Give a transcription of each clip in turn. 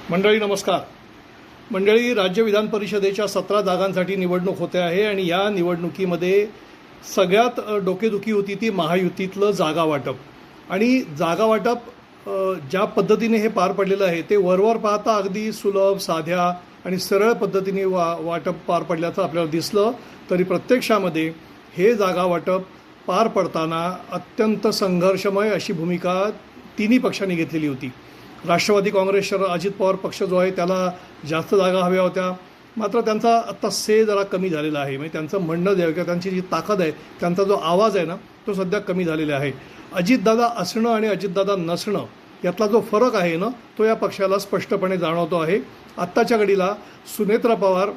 मंडळी नमस्कार. मंडळी, राज्य विधान परिषदेच्या 17 जागांसाठी निवडणूक होते आहे आणि या निवडणुकीमध्ये सगळ्यात डोकेदुखी होती ती महायुतीतलं जागा वाटप आणि जागा वाटप ज्या पद्धतीने हे पार पडलेलं आहे ते वरवर पाहता अगदी सुलभ, साध्या आणि सरळ पद्धतीने वाटप पार पडल्याचं आपल्याला दिसलं, तरी प्रत्यक्षामध्ये हे जागा वाटप पार पडताना अत्यंत संघर्षमय अशी भूमिका तिन्ही पक्षांनी घेतलेली होती. राष्ट्रवादी काँग्रेस अजित पवार पक्ष जो आहे त्याला जास्त जागा हव्या होत्या, मात्र त्यांचा आत्ता जरा कमी झालेला आहे. म्हणजे त्यांचं म्हणणं जे किंवा त्यांची जी ताकद आहे, त्यांचा जो आवाज आहे ना, तो सध्या कमी झालेला आहे. अजितदादा असणं आणि अजितदादा नसणं यातला जो फरक आहे ना, तो या पक्षाला स्पष्टपणे जाणवतो आहे. आत्ताच्या घडीला सुनेत्रा पवार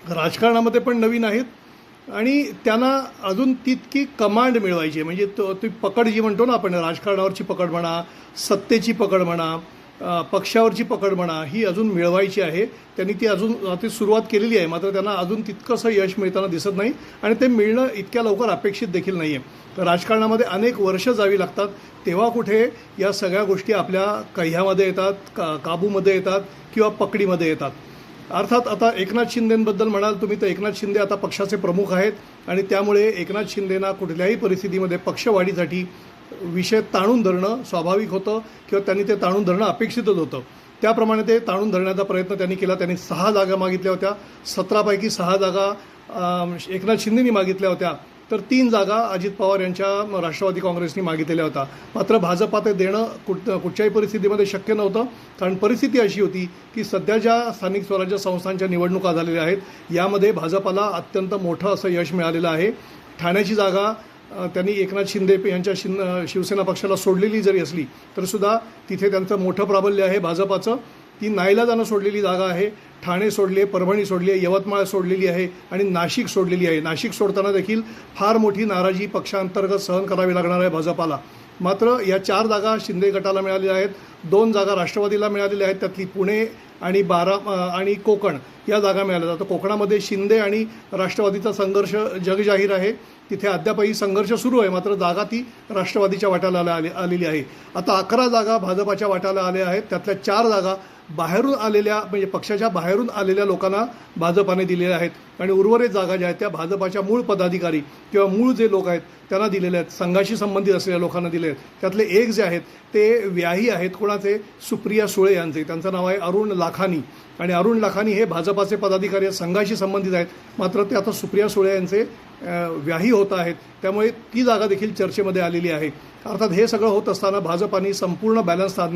राजकारणामध्ये पण नवीन आहेत आणि त्यांना अजून तितकी कमांड मिळवायची आहे. म्हणजे ती पकड जी म्हणतो ना आपण, राजकारणावरची पकड म्हणा, सत्तेची पकड म्हणा, पक्षावरची पकड म्हणा, ही अजून मिळवायची आहे. त्यांनी ती सुरुवात केलेली आहे, मात्र त्यांना अजून तितकंसं यश मिळताना दिसत नाही आणि ते मिळणं इतक्या लवकर अपेक्षित देखील नाही आहे. तर राजकारणामध्ये अनेक वर्ष जावी लागतात, तेव्हा कुठे या सगळ्या गोष्टी आपल्या कह्यामध्ये येतात, काबूमध्ये येतात किंवा पकडीमध्ये येतात. अर्थात आता एकनाथ शिंदेंबद्दल म्हणाल तुम्ही, तर एकनाथ शिंदे आता पक्षाचे प्रमुख आहेत आणि त्यामुळे एकनाथ शिंदेंना कुठल्याही परिस्थितीमध्ये पक्षवाढीसाठी विषय ताणून धरणं स्वाभाविक होतं किंवा त्यांनी ते ताणून धरणं अपेक्षितच होतं. त्याप्रमाणे ते ताणून धरण्याचा प्रयत्न त्यांनी केला. त्यांनी 6 जागा मागितल्या होत्या. 17 पैकी 6 जागा एकनाथ शिंदेंनी मागितल्या होत्या, तर 3 जागा अजित पवार यांच्या राष्ट्रवादी काँग्रेसनी मागितलेल्या होत्या. मात्र भाजपा ते देणं कुठच्याही परिस्थितीमध्ये शक्य नव्हतं, कारण परिस्थिती अशी होती की सध्या ज्या स्थानिक स्वराज्य संस्थांच्या निवडणुका झालेल्या आहेत यामध्ये भाजपाला अत्यंत मोठं असं यश मिळालेलं आहे. ठाण्याची जागा त्यांनी एकनाथ शिंदे यांच्या शिवसेना पक्षाला सोडलेली जरी असली तरीसुद्धा तिथे त्यांचं मोठं प्राबल्य आहे भाजपाचं. ती नाईलाजानं सोडलेली जागा आहे. ठाणे सोडले, परभणी सोडली आहे, यवतमाळ सोडलेली आहे आणि नाशिक सोडलेली आहे. नाशिक सोडताना देखील फार मोठी नाराजी पक्षांतर्गत सहन करावी लागणार आहे भाजपाला. मात्र या 4 जागा शिंदे गटाला मिळालेल्या आहेत, 2 जागा राष्ट्रवादीला मिळालेल्या आहेत. त्यातली पुणे आणि आणि कोकण या जागा मिळाल्या जातात. कोकणामध्ये शिंदे आणि राष्ट्रवादीचा संघर्ष जगजाहीर आहे. तिथे अद्यापही संघर्ष सुरू आहे, मात्र जागा ती राष्ट्रवादीच्या वाट्याला आलेली आहे. आता 11 जागा भाजपाच्या वाट्याला आल्या आहेत. त्यातल्या 4 जागा बाहेरून आलेल्या, म्हणजे पक्षाच्या बाहेरून आलेल्या लोकांना भाजपाने दिलेल्या आहेत आणि उर्वरित जागा ज्या आहेत त्या भाजपाच्या मूळ पदाधिकारी किंवा मूळ जे लोक आहेत त्यांना दिलेले आहेत, संघाशी संबंधित असलेल्या लोकांना दिले आहेत. त्यातले एक जे आहेत ते व्याही आहेत. कोणाचे? सुप्रिया सुळे यांचे. त्यांचं नाव आहे अरुण लाखानी आणि अरुण लाखानी हे भाजपाचे पदाधिकारी आहेत, संघाशी संबंधित आहेत. मात्र ते आता सुप्रिया सुळे यांचे व्याही होत आहेत, त्यामुळे ती जागा देखील चर्चेमध्ये आलेली आहे. अर्थात हे सगळं होत असताना भाजपाने संपूर्ण बॅलन्स साधण्यात